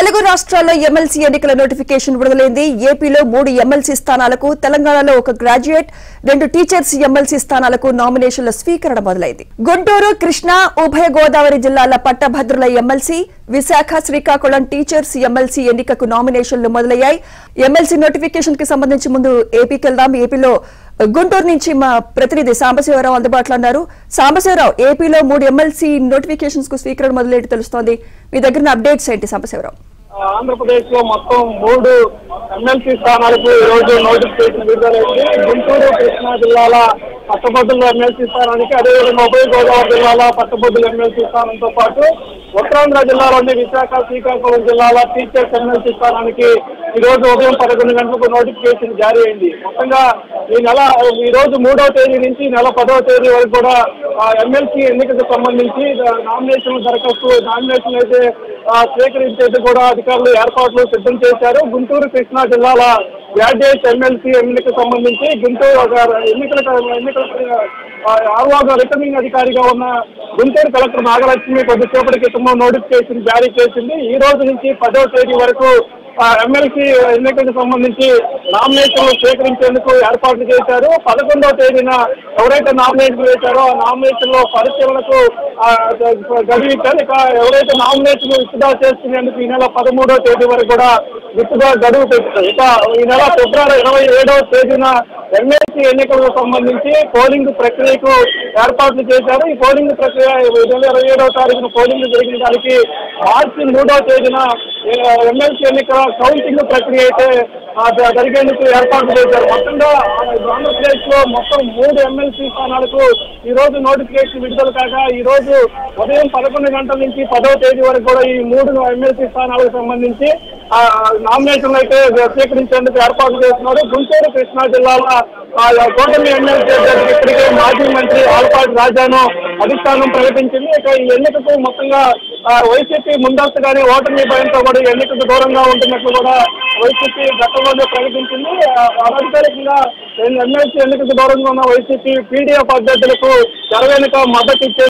తెలుగు రాష్ట్రాల్లో ఎమ్మెల్సీ ఎన్నికల నోటిఫికేషన్ విడుదలైంది. ఏపీలో 3 ఎమ్మెల్సీ స్థానాలకు, తెలంగాణలో 1 గ్రాడ్యుయేట్, 2 టీచర్స్ ఎమ్మెల్సీ స్థానాలకు నామినేషన్ల స్వీకరణ మొదలైంది. గుంటూరు, కృష్ణా, ఉభయ గోదావరి జిల్లాల పట్టభద్రుల MLC, Visakha, Srikakulam teachers MLC ఎన్నికకు నామినేషన్లు మొదలయ్యాయి. ఎమ్మెల్సీ నోటిఫికేషన్ కి సంబంధించి ముందు ఏపీకి వెళ్దాం. ఏపీలో గుంటూరు నుంచి మా ప్రతినిధి సాంబశివరావు అందుబాటులో ఉన్నారు. సాంబశివరావు, ఏపీలో 3 ఎమ్మెల్సీ నోటిఫికేషన్స్ కు స్వీకరణ మొదలైనట్టు తెలుస్తోంది. మీ దగ్గర అప్డేట్స్ ఏంటి సాంబశివరావు? ఆంధ్రప్రదేశ్ లో మొత్తం 3 ఎమ్మెల్సీ స్థానాలకు ఈ రోజు నోటిఫికేషన్ విడుదలైంది. గుంటూరు, కృష్ణా జిల్లాల పట్టభద్రుల ఎమ్మెల్సీ స్థానానికి, అదేవిధంగా ఉభయ గోదావరి జిల్లాల పట్టభద్రుల ఎమ్మెల్సీ స్థానంతో పాటు ఉత్తరాంధ్ర జిల్లాలోని విశాఖ, శ్రీకాకుళం జిల్లాల టీచర్స్ ఎమ్మెల్సీ స్థానానికి ఈ రోజు ఉదయం 11 గంటలకు నోటిఫికేషన్ జారీ అయింది. మొత్తంగా ఈ రోజు 3వ తేదీ నుంచి నెల 10వ తేదీ వరకు కూడా ఎమ్మెల్సీ ఎన్నికకు సంబంధించి నామినేషన్ అయితే స్వీకరించేది కూడా అధికారులు ఏర్పాట్లు సిద్ధం చేశారు. గుంటూరు, కృష్ణా జిల్లాల గ్రాడ్యుయేట్ ఎమ్మెల్సీ ఎన్నికకు సంబంధించి గుంటూరు ఎన్నికల ఆర్వాగా రిటర్నింగ్ అధికారిగా ఉన్న గుంటూరు కలెక్టర్ నాగలక్ష్మి కొద్దిసేపటి క్రితం నోటిఫికేషన్ జారీ చేసింది. ఈ రోజు నుంచి 10వ తేదీ వరకు ఎమ్మెల్సీ ఎన్నికలకు సంబంధించి నామినేషన్లు స్వీకరించేందుకు ఏర్పాట్లు చేశారు. 11వ తేదీన ఎవరైతే నామినేషన్ వేశారో ఆ నామినేషన్ లో పరిశీలనకు గడువు ఇచ్చారు. ఇక ఎవరైతే నామినేషన్ విత్డ్రా చేసుకునేందుకు ఈ నెల 13వ తేదీ వరకు కూడా విత్డ్రా గడువు పెట్టారు. ఇక ఈ నెల ఫిబ్రవరి 27వ తేదీన ఎమ్మెల్సీ ఎన్నికలకు సంబంధించి పోలింగ్ ప్రక్రియకు ఏర్పాట్లు చేశారు. ఈ పోలింగ్ ప్రక్రియ 27వ తారీఖున పోలింగ్ జరిగిన దానికి మార్చి 3వ తేదీన ఎమ్మెల్సీ ఎన్నికల కౌంటింగ్ ప్రక్రియ అయితే జరిగేందుకు ఏర్పాట్లు చేశారు. మొత్తంగా ఆంధ్రప్రదేశ్ లో మొత్తం 3 ఎమ్మెల్సీ స్థానాలకు ఈ రోజు నోటిఫికేషన్ విడుదల కాగా ఈ రోజు ఉదయం 11 గంటల నుంచి 10వ తేదీ వరకు కూడా ఈ 3 ఎమ్మెల్సీ స్థానాలకు సంబంధించి నామినేషన్లు అయితే స్వీకరించేందుకు ఏర్పాట్లు చేస్తున్నారు. గుంటూరు, కృష్ణా జిల్లాల కూటమి ఎమ్మెల్సీ ఇప్పటికే మాజీ మంత్రి ఆల్పాటి రాజాను అధిష్టానం ప్రకటించింది. ఇక ఈ ఎన్నికకు మొత్తంగా వైసీపీ ముందస్తుగానే ఓటమి భయంతో కూడా ఎన్నికకు దూరంగా ఉంటున్నట్లు కూడా వైసీపీ గతంలోనే ప్రకటించింది. అధికారికంగా ఎమ్మెల్సీ ఎన్నికకు దూరంగా ఉన్న వైసీపీ పీడీఎఫ్ అభ్యర్థులకు తెర వెనుక మద్దతు ఇచ్చే